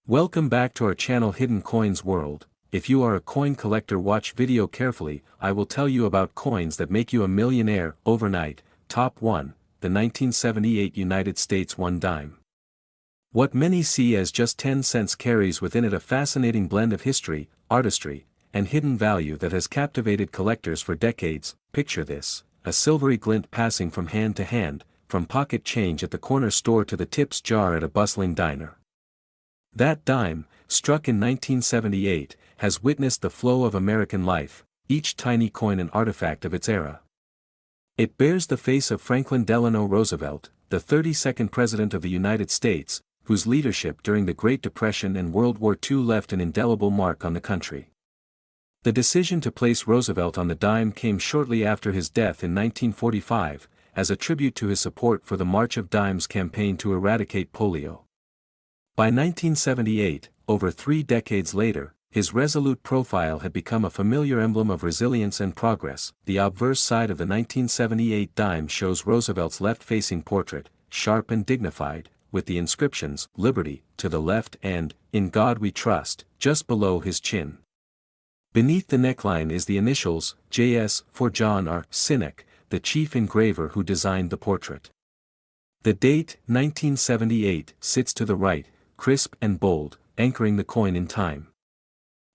Welcome back to our channel Hidden Coins World. If you are a coin collector, watch video carefully. I will tell you about coins that make you a millionaire overnight. Top 1, the 1978 United States 1 dime. What many see as just 10 cents carries within it a fascinating blend of history, artistry, and hidden value that has captivated collectors for decades. Picture this, a silvery glint passing from hand to hand, from pocket change at the corner store to the tips jar at a bustling diner. That dime, struck in 1978, has witnessed the flow of American life, each tiny coin an artifact of its era. It bears the face of Franklin Delano Roosevelt, the 32nd President of the United States, whose leadership during the Great Depression and World War II left an indelible mark on the country. The decision to place Roosevelt on the dime came shortly after his death in 1945, as a tribute to his support for the March of Dimes campaign to eradicate polio. By 1978, over 3 decades later, his resolute profile had become a familiar emblem of resilience and progress. The obverse side of the 1978 dime shows Roosevelt's left-facing portrait, sharp and dignified, with the inscriptions, "Liberty," to the left and, "In God We Trust," just below his chin. Beneath the neckline is the initials, J.S., for John R. Sinek, the chief engraver who designed the portrait. The date, 1978, sits to the right, crisp and bold, anchoring the coin in time.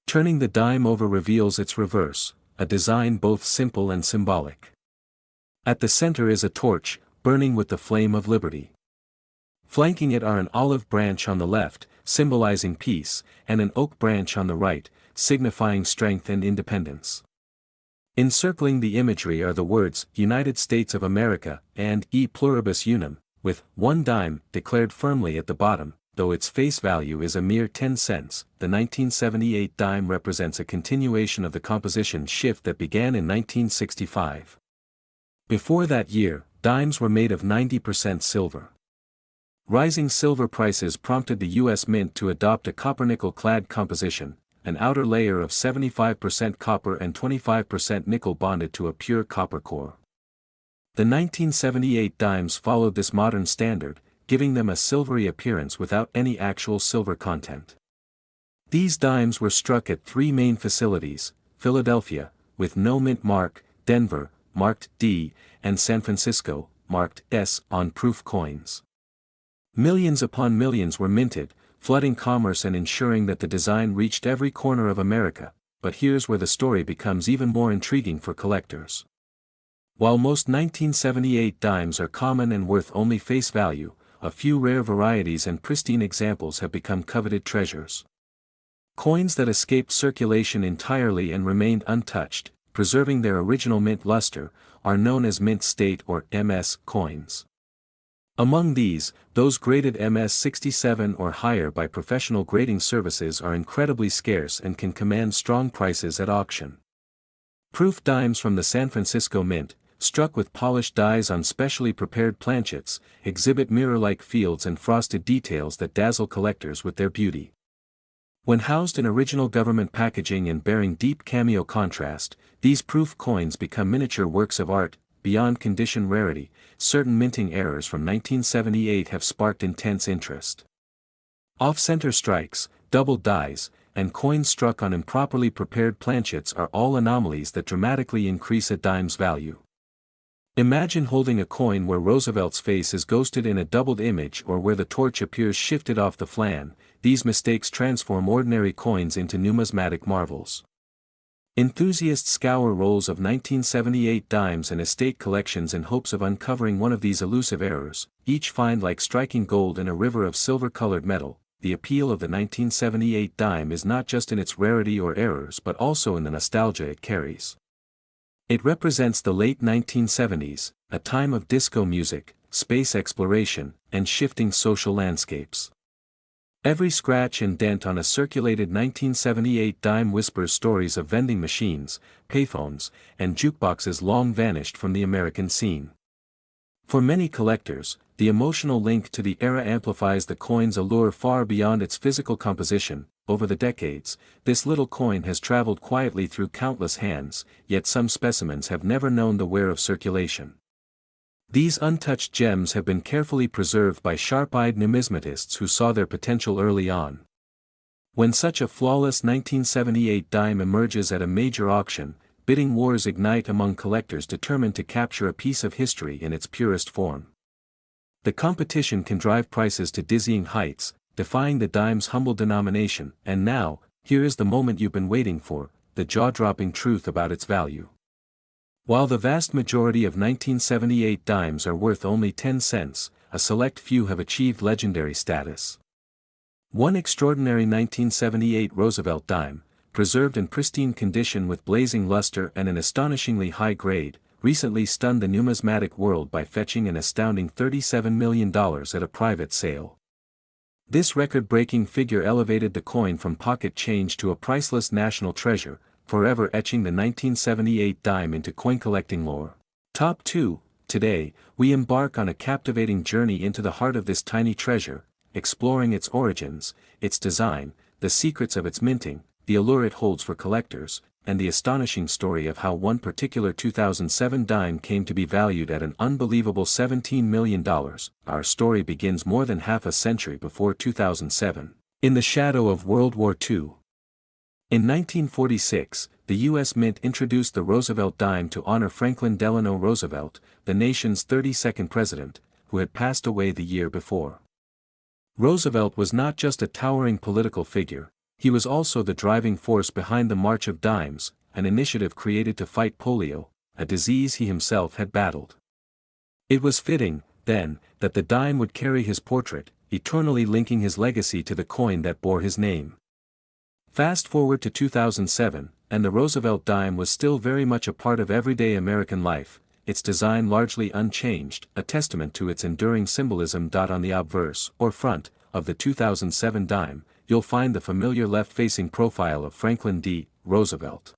Turning the dime over reveals its reverse, a design both simple and symbolic. At the center is a torch, burning with the flame of liberty. Flanking it are an olive branch on the left, symbolizing peace, and an oak branch on the right, signifying strength and independence. Encircling the imagery are the words, "United States of America," and "E pluribus unum," with "1 dime" declared firmly at the bottom. Though its face value is a mere 10 cents, the 1978 dime represents a continuation of the composition shift that began in 1965. Before that year, dimes were made of 90% silver. Rising silver prices prompted the U.S. Mint to adopt a copper-nickel-clad composition, an outer layer of 75% copper and 25% nickel bonded to a pure copper core. The 1978 dimes followed this modern standard, giving them a silvery appearance without any actual silver content. These dimes were struck at 3 main facilities: Philadelphia, with no mint mark, Denver, marked D, and San Francisco, marked S, on proof coins. Millions upon millions were minted, flooding commerce and ensuring that the design reached every corner of America. But here's where the story becomes even more intriguing for collectors. While most 1978 dimes are common and worth only face value, a few rare varieties and pristine examples have become coveted treasures. Coins that escaped circulation entirely and remained untouched, preserving their original mint luster, are known as mint state or MS coins. Among these, those graded MS 67 or higher by professional grading services are incredibly scarce and can command strong prices at auction. Proof dimes from the San Francisco Mint, struck with polished dies on specially prepared planchets, exhibit mirror-like fields and frosted details that dazzle collectors with their beauty. When housed in original government packaging and bearing deep cameo contrast, these proof coins become miniature works of art. Beyond condition rarity, certain minting errors from 1978 have sparked intense interest. Off-center strikes, doubled dies, and coins struck on improperly prepared planchets are all anomalies that dramatically increase a dime's value. Imagine holding a coin where Roosevelt's face is ghosted in a doubled image or where the torch appears shifted off the flan. These mistakes transform ordinary coins into numismatic marvels. Enthusiasts scour rolls of 1978 dimes and estate collections in hopes of uncovering one of these elusive errors, each find like striking gold in a river of silver-colored metal. The appeal of the 1978 dime is not just in its rarity or errors but also in the nostalgia it carries. It represents the late 1970s, a time of disco music, space exploration, and shifting social landscapes. Every scratch and dent on a circulated 1978 dime whispers stories of vending machines, payphones, and jukeboxes long vanished from the American scene. For many collectors, the emotional link to the era amplifies the coin's allure far beyond its physical composition. Over the decades, this little coin has traveled quietly through countless hands, yet some specimens have never known the wear of circulation. These untouched gems have been carefully preserved by sharp-eyed numismatists who saw their potential early on. When such a flawless 1978 dime emerges at a major auction, bidding wars ignite among collectors determined to capture a piece of history in its purest form. The competition can drive prices to dizzying heights, defying the dime's humble denomination, and now, here is the moment you've been waiting for, the jaw-dropping truth about its value. While the vast majority of 1978 dimes are worth only 10 cents, a select few have achieved legendary status. One extraordinary 1978 Roosevelt dime, preserved in pristine condition with blazing luster and an astonishingly high grade, recently stunned the numismatic world by fetching an astounding $37 million at a private sale. This record-breaking figure elevated the coin from pocket change to a priceless national treasure, forever etching the 1978 dime into coin-collecting lore. Top 2. Today, we embark on a captivating journey into the heart of this tiny treasure, exploring its origins, its design, the secrets of its minting, the allure it holds for collectors, and the astonishing story of how one particular 2007 dime came to be valued at an unbelievable $17 million. Our story begins more than half a century before 2007, in the shadow of World War II. In 1946, the U.S. Mint introduced the Roosevelt dime to honor Franklin Delano Roosevelt, the nation's 32nd president, who had passed away the year before. Roosevelt was not just a towering political figure, he was also the driving force behind the March of Dimes, an initiative created to fight polio, a disease he himself had battled. It was fitting, then, that the dime would carry his portrait, eternally linking his legacy to the coin that bore his name. Fast forward to 2007, and the Roosevelt dime was still very much a part of everyday American life, its design largely unchanged, a testament to its enduring symbolism. On the obverse, or front, of the 2007 dime, you'll find the familiar left-facing profile of Franklin D. Roosevelt.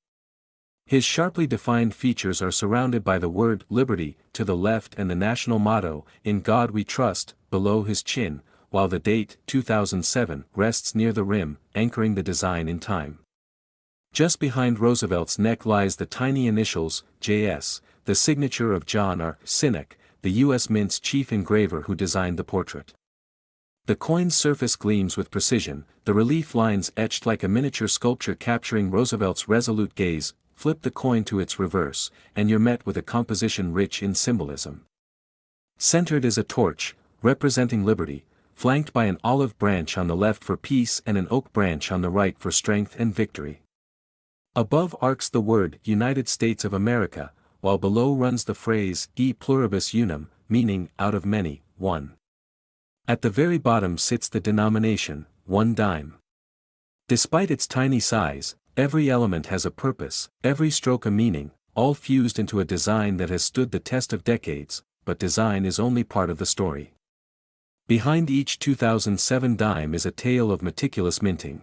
His sharply defined features are surrounded by the word "Liberty" to the left and the national motto, "In God We Trust," below his chin, while the date, 2007, rests near the rim, anchoring the design in time. Just behind Roosevelt's neck lies the tiny initials, JS, the signature of John R. Sinek, the U.S. Mint's chief engraver who designed the portrait. The coin's surface gleams with precision, the relief lines etched like a miniature sculpture capturing Roosevelt's resolute gaze. Flip the coin to its reverse, and you're met with a composition rich in symbolism. Centered is a torch, representing liberty, flanked by an olive branch on the left for peace and an oak branch on the right for strength and victory. Above arcs the word United States of America, while below runs the phrase E pluribus unum, meaning out of many, one. At the very bottom sits the denomination, 1 dime. Despite its tiny size, every element has a purpose, every stroke a meaning, all fused into a design that has stood the test of decades, but design is only part of the story. Behind each 2007 dime is a tale of meticulous minting.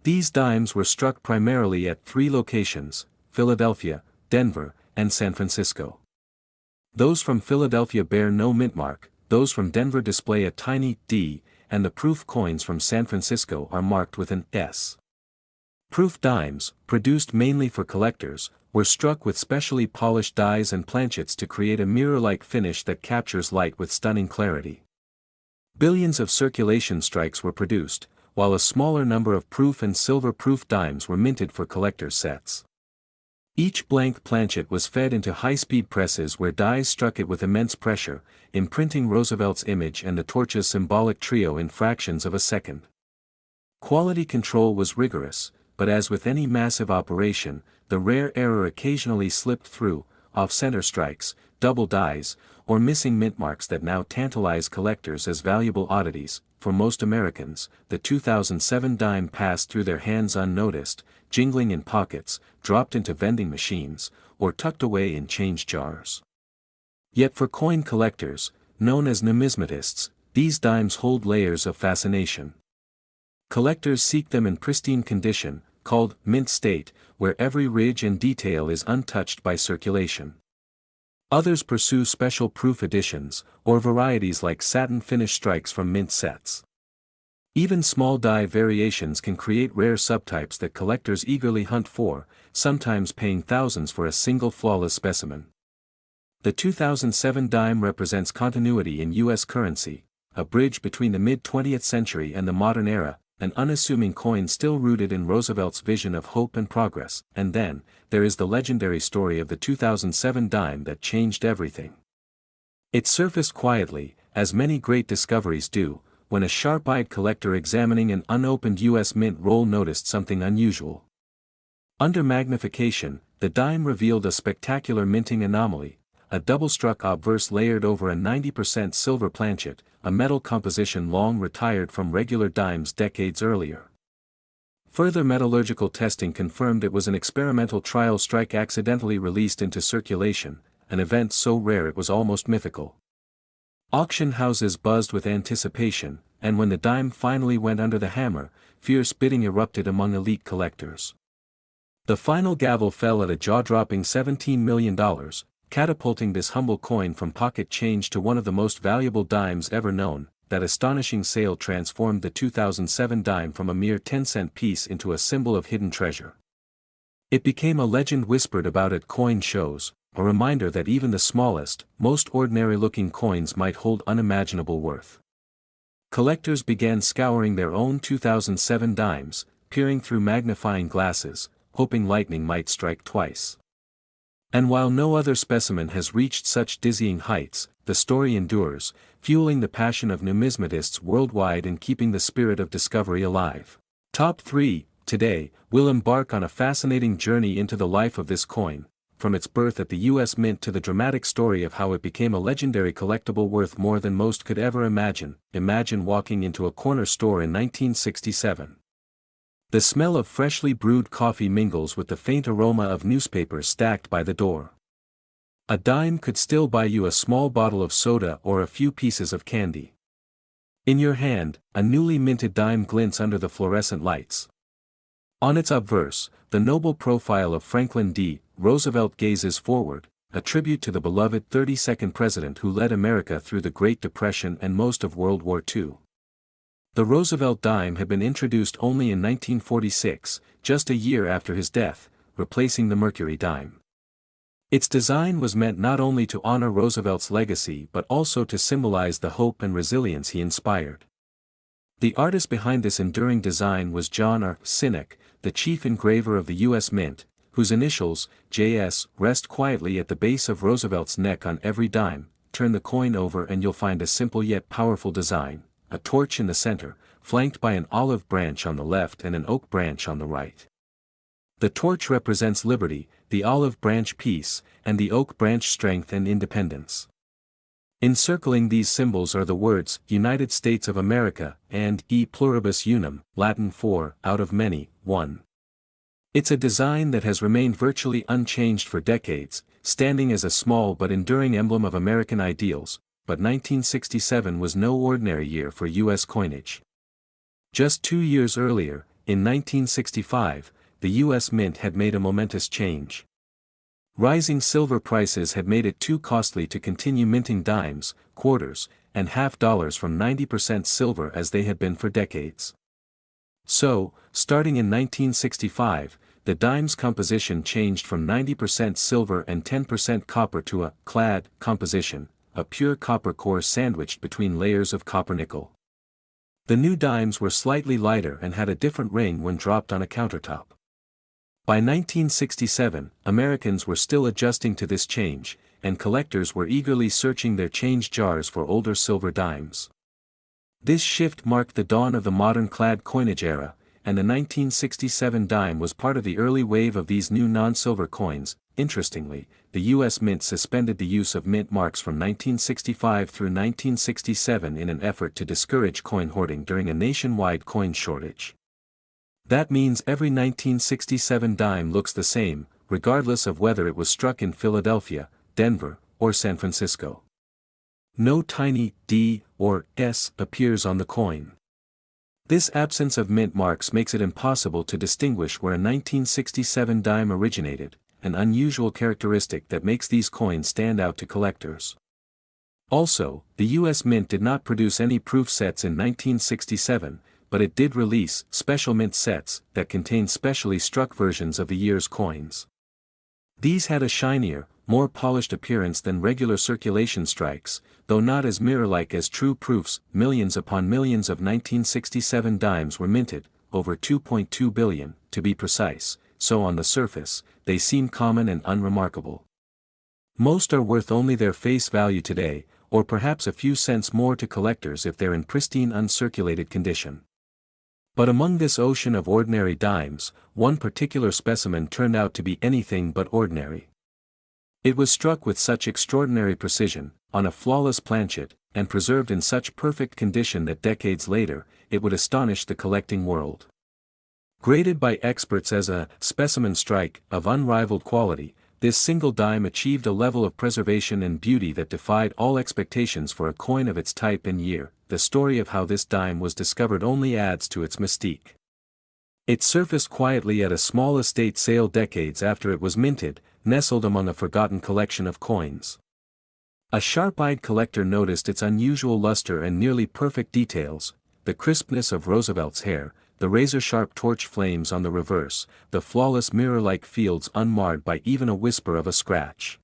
These dimes were struck primarily at 3 locations, Philadelphia, Denver, and San Francisco. Those from Philadelphia bear no mint mark, those from Denver display a tiny D, and the proof coins from San Francisco are marked with an S. Proof dimes, produced mainly for collectors, were struck with specially polished dies and planchets to create a mirror-like finish that captures light with stunning clarity. Billions of circulation strikes were produced, while a smaller number of proof and silver-proof dimes were minted for collectors' sets. Each blank planchet was fed into high-speed presses where dies struck it with immense pressure, imprinting Roosevelt's image and the torch's symbolic trio in fractions of a second. Quality control was rigorous, but as with any massive operation, the rare error occasionally slipped through, off-center strikes, double dies, or missing mint marks that now tantalize collectors as valuable oddities. For most Americans, the 2007 dime passed through their hands unnoticed, jingling in pockets, dropped into vending machines, or tucked away in change jars. Yet for coin collectors, known as numismatists, these dimes hold layers of fascination. Collectors seek them in pristine condition, called mint state, where every ridge and detail is untouched by circulation. Others pursue special proof editions, or varieties like satin finish strikes from mint sets. Even small die variations can create rare subtypes that collectors eagerly hunt for, sometimes paying thousands for a single flawless specimen. The 2007 dime represents continuity in U.S. currency, a bridge between the mid-20th century and the modern era, an unassuming coin still rooted in Roosevelt's vision of hope and progress. And then, there is the legendary story of the 2007 dime that changed everything. It surfaced quietly, as many great discoveries do, when a sharp-eyed collector examining an unopened U.S. Mint roll noticed something unusual. Under magnification, the dime revealed a spectacular minting anomaly, a double-struck obverse layered over a 90% silver planchet, a metal composition long retired from regular dimes decades earlier. Further metallurgical testing confirmed it was an experimental trial strike accidentally released into circulation, an event so rare it was almost mythical. Auction houses buzzed with anticipation, and when the dime finally went under the hammer, fierce bidding erupted among elite collectors. The final gavel fell at a jaw-dropping $17 million, catapulting this humble coin from pocket change to one of the most valuable dimes ever known. That astonishing sale transformed the 2007 dime from a mere 10-cent piece into a symbol of hidden treasure. It became a legend whispered about at coin shows, a reminder that even the smallest, most ordinary-looking coins might hold unimaginable worth. Collectors began scouring their own 2007 dimes, peering through magnifying glasses, hoping lightning might strike twice. And while no other specimen has reached such dizzying heights, the story endures, fueling the passion of numismatists worldwide and keeping the spirit of discovery alive. Top 3, today, we'll embark on a fascinating journey into the life of this coin, from its birth at the U.S. Mint to the dramatic story of how it became a legendary collectible worth more than most could ever imagine. Imagine walking into a corner store in 1967. The smell of freshly brewed coffee mingles with the faint aroma of newspapers stacked by the door. A dime could still buy you a small bottle of soda or a few pieces of candy. In your hand, a newly minted dime glints under the fluorescent lights. On its obverse, the noble profile of Franklin D. Roosevelt gazes forward, a tribute to the beloved 32nd president who led America through the Great Depression and most of World War II. The Roosevelt dime had been introduced only in 1946, just a year after his death, replacing the Mercury dime. Its design was meant not only to honor Roosevelt's legacy but also to symbolize the hope and resilience he inspired. The artist behind this enduring design was John R. Sinek, the chief engraver of the U.S. Mint, whose initials, J.S., rest quietly at the base of Roosevelt's neck on every dime. Turn the coin over and you'll find a simple yet powerful design. A torch in the center, flanked by an olive branch on the left and an oak branch on the right. The torch represents liberty, the olive branch peace, and the oak branch strength and independence. Encircling these symbols are the words, United States of America, and E pluribus unum, Latin for, out of many, one. It's a design that has remained virtually unchanged for decades, standing as a small but enduring emblem of American ideals. But 1967 was no ordinary year for U.S. coinage. Just 2 years earlier, in 1965, the U.S. Mint had made a momentous change. Rising silver prices had made it too costly to continue minting dimes, quarters, and half dollars from 90% silver as they had been for decades. So, starting in 1965, the dime's composition changed from 90% silver and 10% copper to a clad composition, a pure copper core sandwiched between layers of copper nickel. The new dimes were slightly lighter and had a different ring when dropped on a countertop. By 1967, Americans were still adjusting to this change, and collectors were eagerly searching their change jars for older silver dimes. This shift marked the dawn of the modern clad coinage era, and the 1967 dime was part of the early wave of these new non-silver coins. Interestingly, the U.S. Mint suspended the use of mint marks from 1965 through 1967 in an effort to discourage coin hoarding during a nationwide coin shortage. That means every 1967 dime looks the same, regardless of whether it was struck in Philadelphia, Denver, or San Francisco. No tiny D or S appears on the coin. This absence of mint marks makes it impossible to distinguish where a 1967 dime originated, an unusual characteristic that makes these coins stand out to collectors. Also, the U.S. Mint did not produce any proof sets in 1967, but it did release special mint sets that contained specially struck versions of the year's coins. These had a shinier, more polished appearance than regular circulation strikes, though not as mirror-like as true proofs. Millions upon millions of 1967 dimes were minted, over 2.2 billion, to be precise, so on the surface, they seem common and unremarkable. Most are worth only their face value today, or perhaps a few cents more to collectors if they're in pristine uncirculated condition. But among this ocean of ordinary dimes, one particular specimen turned out to be anything but ordinary. It was struck with such extraordinary precision, on a flawless planchet, and preserved in such perfect condition that decades later, it would astonish the collecting world. Graded by experts as a specimen strike of unrivaled quality, this single dime achieved a level of preservation and beauty that defied all expectations for a coin of its type and year. The story of how this dime was discovered only adds to its mystique. It surfaced quietly at a small estate sale decades after it was minted, nestled among a forgotten collection of coins. A sharp-eyed collector noticed its unusual luster and nearly perfect details, the crispness of Roosevelt's hair, the razor-sharp torch flames on the reverse, the flawless mirror-like fields unmarred by even a whisper of a scratch.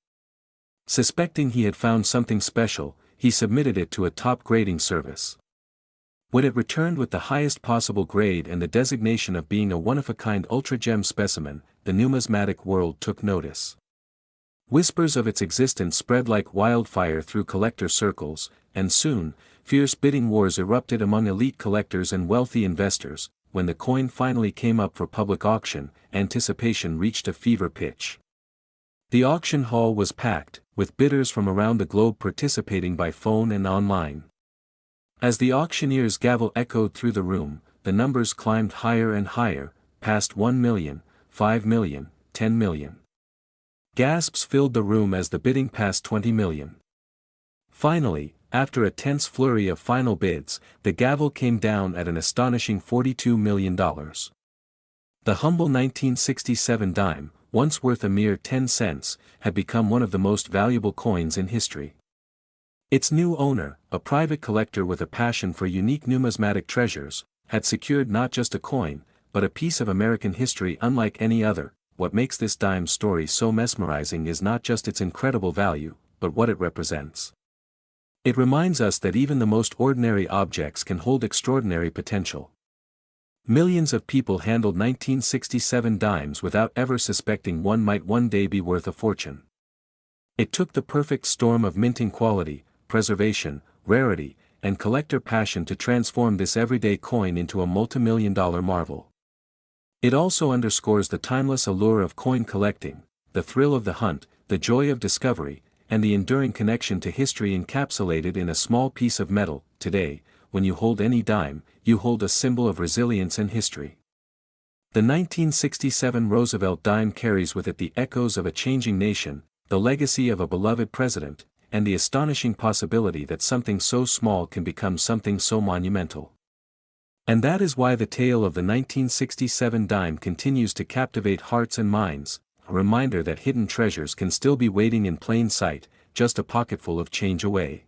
Suspecting he had found something special, he submitted it to a top grading service. When it returned with the highest possible grade and the designation of being a one-of-a-kind ultra-gem specimen, the numismatic world took notice. Whispers of its existence spread like wildfire through collector circles, and soon, fierce bidding wars erupted among elite collectors and wealthy investors. When the coin finally came up for public auction, anticipation reached a fever pitch. The auction hall was packed, with bidders from around the globe participating by phone and online. As the auctioneer's gavel echoed through the room, the numbers climbed higher and higher, past 1 million, 5 million, 10 million. Gasps filled the room as the bidding passed 20 million. Finally, after a tense flurry of final bids, the gavel came down at an astonishing $42 million. The humble 1967 dime, once worth a mere 10 cents, had become one of the most valuable coins in history. Its new owner, a private collector with a passion for unique numismatic treasures, had secured not just a coin, but a piece of American history unlike any other. What makes this dime story so mesmerizing is not just its incredible value, but what it represents. It reminds us that even the most ordinary objects can hold extraordinary potential. Millions of people handled 1967 dimes without ever suspecting one might one day be worth a fortune. It took the perfect storm of minting quality, preservation, rarity, and collector passion to transform this everyday coin into a multimillion-dollar marvel. It also underscores the timeless allure of coin collecting, the thrill of the hunt, the joy of discovery, and the enduring connection to history encapsulated in a small piece of metal. Today, when you hold any dime, you hold a symbol of resilience and history. The 1967 Roosevelt dime carries with it the echoes of a changing nation, the legacy of a beloved president, and the astonishing possibility that something so small can become something so monumental. And that is why the tale of the 1967 dime continues to captivate hearts and minds, a reminder that hidden treasures can still be waiting in plain sight, just a pocketful of change away.